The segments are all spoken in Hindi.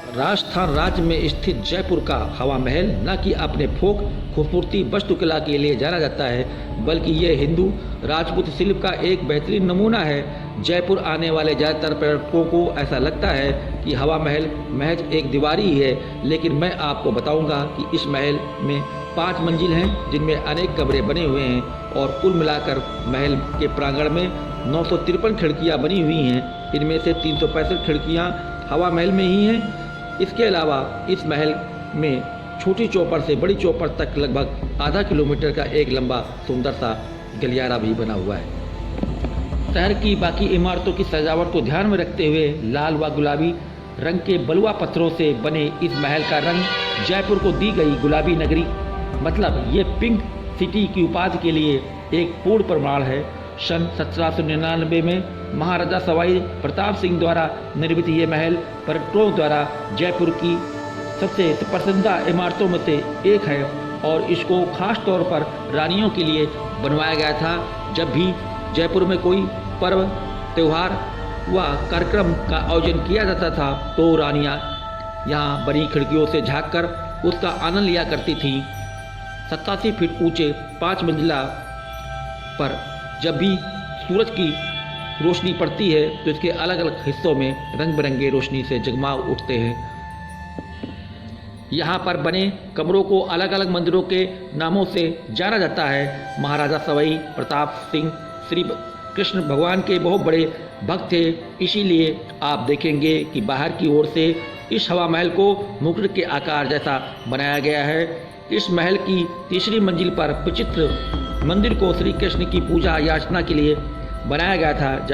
राजस्थान राज्य में स्थित जयपुर का हवा महल न कि अपने फोक खूबसूरती वास्तुकला के लिए जाना जाता है, बल्कि ये हिंदू राजपूत शिल्प का एक बेहतरीन नमूना है। जयपुर आने वाले ज़्यादातर पर्यटकों को ऐसा लगता है कि हवा महल महज एक दीवार ही है, लेकिन मैं आपको बताऊंगा कि इस महल में 5 मंजिल हैं, जिनमें अनेक कमरे बने हुए हैं और कुल मिलाकर महल के प्रांगण में 953 खिड़कियाँ बनी हुई हैं। इनमें से 365 खिड़कियाँ हवा महल में ही हैं। इसके अलावा इस महल में छोटी चौपर से बड़ी चौपर तक लगभग आधा किलोमीटर का एक लंबा सुंदर सा गलियारा भी बना हुआ है। शहर की बाकी इमारतों की सजावट को ध्यान में रखते हुए लाल व गुलाबी रंग के बलुआ पत्थरों से बने इस महल का रंग जयपुर को दी गई गुलाबी नगरी, मतलब ये पिंक सिटी की उपाधि के लिए एक पूर्ण प्रमाण है। सन 1799 में महाराजा सवाई प्रताप सिंह द्वारा निर्मित ये महल पर्यटकों द्वारा जयपुर की सबसे पसंदीदा इमारतों में से एक है और इसको खास तौर पर रानियों के लिए बनवाया गया था। जब भी जयपुर में कोई पर्व त्यौहार व कार्यक्रम का आयोजन किया जाता था तो रानियां यहाँ बनी खिड़कियों से झांककर उसका आनंद लिया करती थीं। 87 फीट ऊंचे 5 मंजिला पर जब भी सूरज की रोशनी पड़ती है तो इसके अलग अलग हिस्सों में रंग बिरंगे रोशनी से जगमा उठते हैं। यहाँ पर बने कमरों को अलग अलग मंदिरों के नामों से जाना जाता है। महाराजा सवाई प्रताप सिंह श्री कृष्ण भगवान के बहुत बड़े भक्त थे, इसीलिए आप देखेंगे कि बाहर की ओर से इस हवा महल को मुकुट के आकार जैसा बनाया गया है। इस महल की तीसरी मंजिल पर विचित्र मंदिर को श्री कृष्ण की पूजा याचना के लिए बनाया गया था,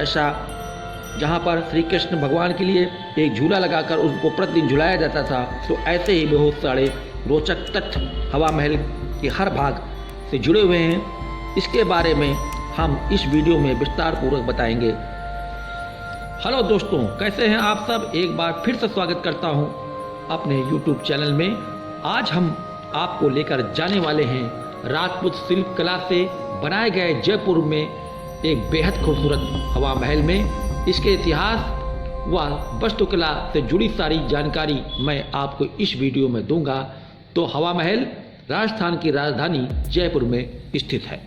जहाँ पर श्री कृष्ण भगवान के लिए एक झूला लगाकर उनको प्रतिदिन झुलाया जाता था। तो ऐसे ही बहुत सारे रोचक तथ्य हवा महल के हर भाग से जुड़े हुए हैं। इसके बारे में हम इस वीडियो में विस्तार पूर्वक बताएंगे। हेलो दोस्तों, कैसे हैं आप सब? एक बार फिर से स्वागत करता हूं अपने YouTube चैनल में। आज हम आपको लेकर जाने वाले हैं राजपूत शिल्प कला से बनाए गए जयपुर में एक बेहद खूबसूरत हवा महल में। इसके इतिहास व वास्तुकला से जुड़ी सारी जानकारी मैं आपको इस वीडियो में दूंगा। तो हवा महल राजस्थान की राजधानी जयपुर में स्थित है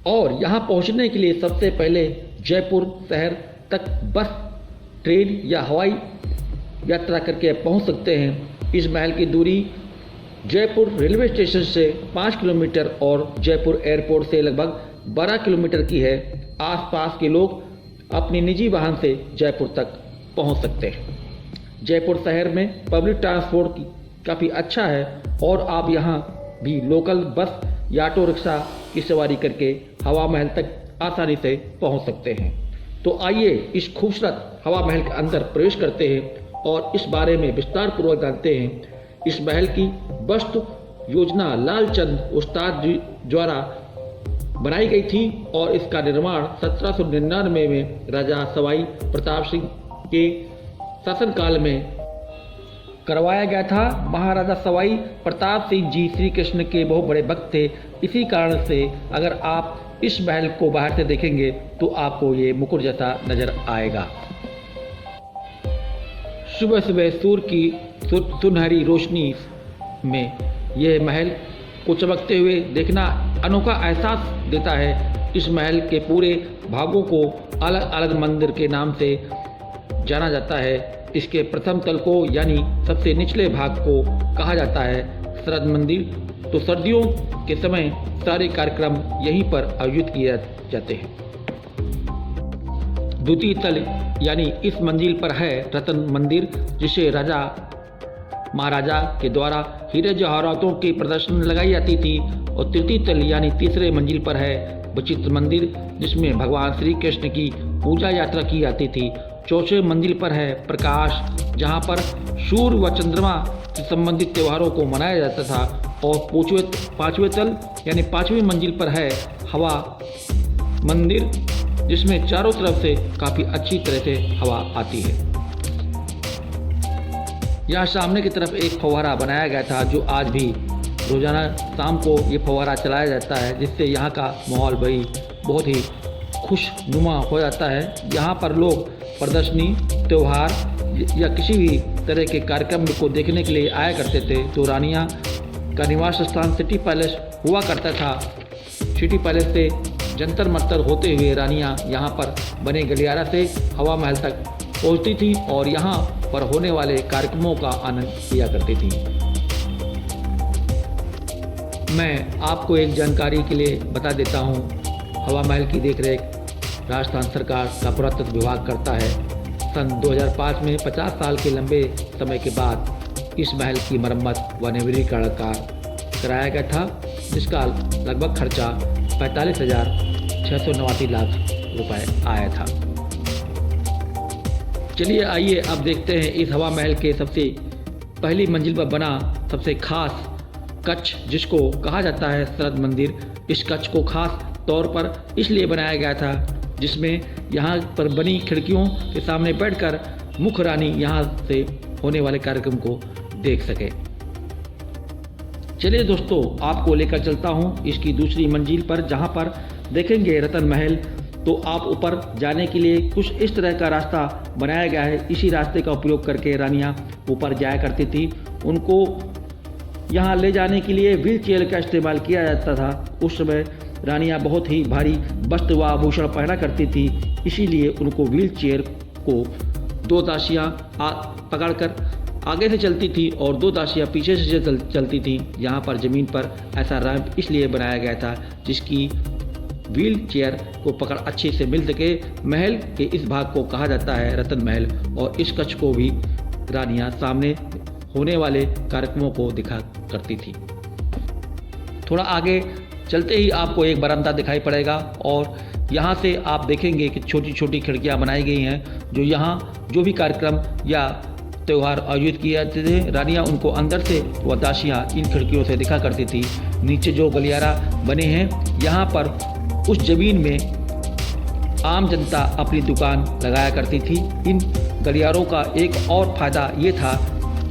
और यहाँ पहुँचने के लिए सबसे पहले जयपुर शहर तक बस, ट्रेन या हवाई यात्रा करके पहुँच सकते हैं। इस महल की दूरी जयपुर रेलवे स्टेशन से 5 किलोमीटर और जयपुर एयरपोर्ट से लगभग 12 किलोमीटर की है। आसपास के लोग अपनी निजी वाहन से जयपुर तक पहुंच सकते हैं। जयपुर शहर में पब्लिक ट्रांसपोर्ट काफ़ी अच्छा है और आप यहां भी लोकल बस या ऑटो रिक्शा की सवारी करके हवा महल तक आसानी से पहुंच सकते हैं। तो आइए इस खूबसूरत हवा महल के अंदर प्रवेश करते हैं और इस बारे में विस्तार पूर्वक जानते हैं। इस महल की वास्तु योजना लालचंद उस्ताद द्वारा बनाई गई थी और इसका निर्माण 1799 में राजा सवाई प्रताप सिंह के शासनकाल में करवाया गया था। महाराजा सवाई प्रताप सिंह जी श्री कृष्ण के बहुत बड़े भक्त थे। इसी कारण से अगर आप इस महल को बाहर से देखेंगे तो आपको ये मुकुट जैसा नजर आएगा। सुबह सुबह सूर्य की सुनहरी रोशनी में यह महल को चमकते हुए देखना अनोखा एहसास देता है। इस महल के पूरे भागों को अलग अलग मंदिर के नाम से जाना जाता है। इसके प्रथम तल को यानी सबसे निचले भाग को कहा जाता है शरद मंदिर। तो सर्दियों के समय सारे कार्यक्रम यहीं पर आयोजित किए जाते हैं। द्वितीय तल यानी इस मंजिल पर है रतन मंदिर, जिसे राजा महाराजा के द्वारा हीरे जवाहरातों की प्रदर्शनी लगाई जाती थी। और तृतीय तल यानी तीसरे मंजिल पर है विचित्र मंदिर, जिसमें भगवान श्री कृष्ण की पूजा यात्रा की जाती थी। चौथे मंजिल पर है प्रकाश, जहां पर सूर्य व चंद्रमा से संबंधित त्योहारों को मनाया जाता था। और पांचवें तल यानी 5वीं मंजिल पर है हवा मंदिर, जिसमें चारों तरफ से काफ़ी अच्छी तरह से हवा आती है। यहाँ सामने की तरफ एक फव्वारा बनाया गया था, जो आज भी रोजाना शाम को ये फव्वारा चलाया जाता है, जिससे यहाँ का माहौल भाई बहुत ही खुशनुमा हो जाता है। यहाँ पर लोग प्रदर्शनी, त्यौहार या किसी भी तरह के कार्यक्रम को देखने के लिए आया करते थे तो रानियां का निवास स्थान सिटी पैलेस हुआ करता था। सिटी पैलेस से जंतर मंतर होते हुए रानियां यहाँ पर बने गलियारा से हवा महल तक पहुँचती थी और यहाँ पर होने वाले कार्यक्रमों का आनंद लिया करती थी। मैं आपको एक जानकारी के लिए बता देता हूँ, हवा महल की देखरेख राजस्थान सरकार का पुरातत्व विभाग करता है। सन 2005 में 50 साल के लंबे समय के बाद इस महल की मरम्मत व नवीनीकरण कराया गया था, जिसका लगभग खर्चा 45,689 लाख रुपए आया था। चलिए आइए अब देखते हैं इस हवा महल के सबसे पहली मंजिल पर बना सबसे खास कक्ष, जिसको कहा जाता है शरद मंदिर। इस कक्ष को खास तौर पर इसलिए बनाया गया था जिसमें यहाँ पर बनी खिड़कियों के सामने बैठकर मुख्य रानी यहाँ से होने वाले कार्यक्रम को देख सके। चलिए दोस्तों, आपको लेकर चलता हूँ इसकी दूसरी मंजिल पर, जहाँ पर देखेंगे रतन महल। तो आप ऊपर जाने के लिए कुछ इस तरह का रास्ता बनाया गया है। इसी रास्ते का उपयोग करके रानियाँ ऊपर जाया करती थी। उनको यहाँ ले जाने के लिए व्हील चेयर का इस्तेमाल किया जाता था। उस समय रानियाँ बहुत ही भारी वस्त्र व आभूषण पहना करती थी, इसीलिए उनको व्हील चेयर को 2 दासियाँ पकड़कर आगे से चलती थी और 2 दासियाँ पीछे से चलती थी। यहाँ पर ज़मीन पर ऐसा रैंप इसलिए बनाया गया था जिसकी व्हील चेयर को पकड़ अच्छे से मिल सके। महल के इस भाग को कहा जाता है रतन महल और इस कक्ष को भी रानियाँ सामने होने वाले कार्यक्रमों को दिखा करती थी। थोड़ा आगे चलते ही आपको एक बरामदा दिखाई पड़ेगा और यहाँ से आप देखेंगे कि छोटी छोटी खिड़कियाँ बनाई गई हैं, जो यहाँ जो भी कार्यक्रम या त्यौहार आयोजित किए जाते थे, रानियाँ उनको अंदर से व दासियाँ इन खिड़कियों से दिखा करती थी। नीचे जो गलियारा बने हैं, यहाँ पर उस ज़मीन में आम जनता अपनी दुकान लगाया करती थी। इन गलियारों का एक और फ़ायदा ये था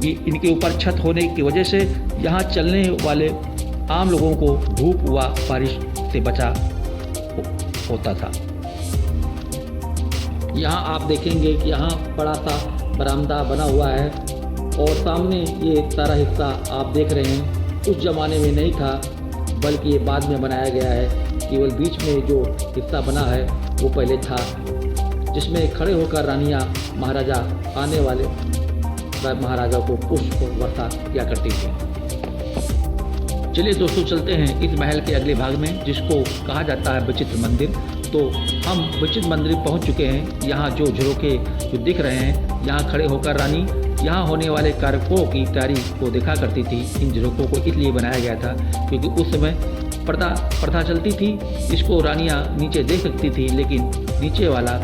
कि इनके ऊपर छत होने की वजह से यहाँ चलने वाले आम लोगों को धूप व बारिश से बचा होता था। यहाँ आप देखेंगे कि यहाँ बड़ा सा बरामदा बना हुआ है और सामने ये सारा हिस्सा आप देख रहे हैं उस ज़माने में नहीं था, बल्कि ये बाद में बनाया गया है। केवल बीच में जो हिस्सा बना है वो पहले था, जिसमें खड़े होकर रानियाँ महाराजा आने वाले महाराजा को पुष्प वर्षा किया करती थी। चलिए दोस्तों, चलते हैं इस महल के अगले भाग में, जिसको कहा जाता है विचित्र मंदिर। तो हम विचित्र मंदिर पहुंच चुके हैं। यहाँ जो झरोखे जो दिख रहे हैं, यहाँ खड़े होकर रानी यहाँ होने वाले कार्यक्रमों की तैयारी को देखा करती थी। इन झरोखों को इसलिए बनाया गया था क्योंकि उस समय प्रथा चलती थी, इसको रानियाँ नीचे देख सकती थी, लेकिन नीचे वाला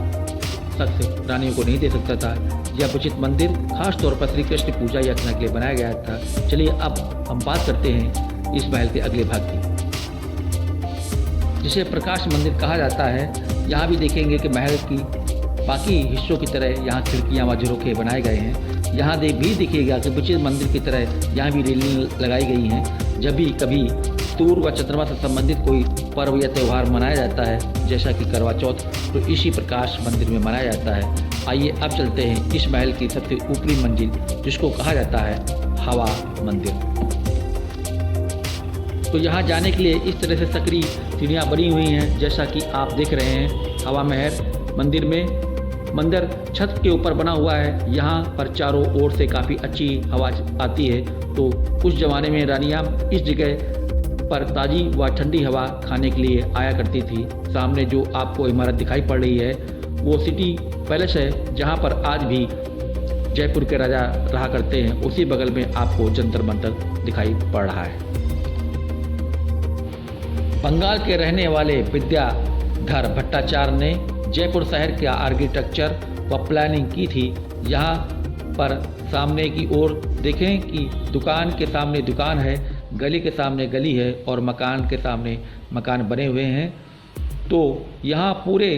शख्स रानियों को नहीं दे सकता था। यह विचित्र मंदिर खास तौर पर श्री कृष्ण पूजा याचना के लिए बनाया गया था। चलिए अब हम बात करते हैं इस महल के अगले भाग की, जिसे प्रकाश मंदिर कहा जाता है। यहाँ भी देखेंगे कि महल की बाकी हिस्सों की तरह यहाँ खिड़कियाँ व झरोखे बनाए गए हैं। यहाँ भी दिखेगा कि विचित्र मंदिर की तरह यहाँ भी रेलिंग लगाई गई हैं। जब भी कभी सूर्य व चंद्रमा से संबंधित कोई पर्व या त्यौहार मनाया जाता है, जैसा कि करवा चौथ, तो इसी प्रकाश मंदिर में मनाया जाता है। आइए अब चलते हैं इस महल की सबसे ऊपरी मंजिल, जिसको कहा जाता है हवा मंदिर। तो यहाँ जाने के लिए इस तरह से सकरी सीढ़ियाँ बनी हुई हैं, जैसा कि आप देख रहे हैं। हवा महल मंदिर में मंदिर छत के ऊपर बना हुआ है। यहाँ पर चारों ओर से काफ़ी अच्छी हवा आती है। तो उस ज़माने में रानियाँ इस जगह पर ताज़ी व ठंडी हवा खाने के लिए आया करती थी। सामने जो आपको इमारत दिखाई पड़ रही है वो सिटी पैलेस है, जहाँ पर आज भी जयपुर के राजा रहा करते हैं। उसी बगल में आपको जंतर मंतर दिखाई पड़ रहा है। बंगाल के रहने वाले विद्याधर भट्टाचार्य ने जयपुर शहर के आर्किटेक्चर व प्लानिंग की थी। यहाँ पर सामने की ओर देखें कि दुकान के सामने दुकान है, गली के सामने गली है और मकान के सामने मकान बने हुए हैं। तो यहाँ पूरे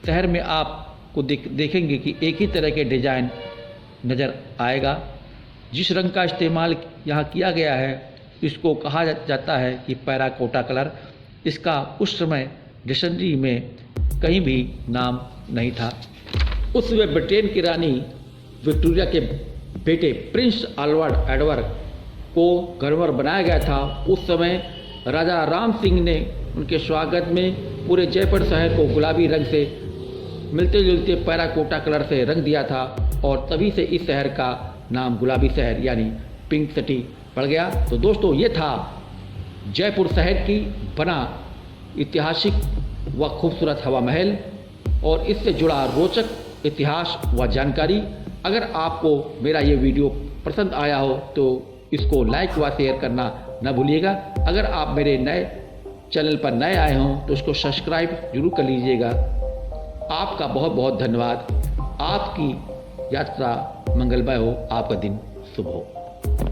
शहर में आपको देखेंगे कि एक ही तरह के डिज़ाइन नज़र आएगा। जिस रंग का इस्तेमाल यहाँ किया गया है इसको कहा जाता है कि टेराकोटा कलर। इसका उस समय डिक्शनरी में कहीं भी नाम नहीं था। उस समय ब्रिटेन की रानी विक्टोरिया के बेटे प्रिंस अल्बर्ट एडवर्ड को गवर्नर बनाया गया था, उस समय राजा राम सिंह ने उनके स्वागत में पूरे जयपुर शहर को गुलाबी रंग से मिलते जुलते टेराकोटा कलर से रंग दिया था और तभी से इस शहर का नाम गुलाबी शहर यानी पिंक सिटी पड़ गया। तो दोस्तों, ये था जयपुर शहर की बना ऐतिहासिक व खूबसूरत हवा महल और इससे जुड़ा रोचक इतिहास व जानकारी। अगर आपको मेरा ये वीडियो पसंद आया हो तो इसको लाइक व शेयर करना न भूलिएगा। अगर आप मेरे नए चैनल पर नए आए हों तो उसको सब्सक्राइब जरूर कर लीजिएगा। आपका बहुत बहुत धन्यवाद। आपकी यात्रा मंगलमय हो, आपका दिन शुभ हो।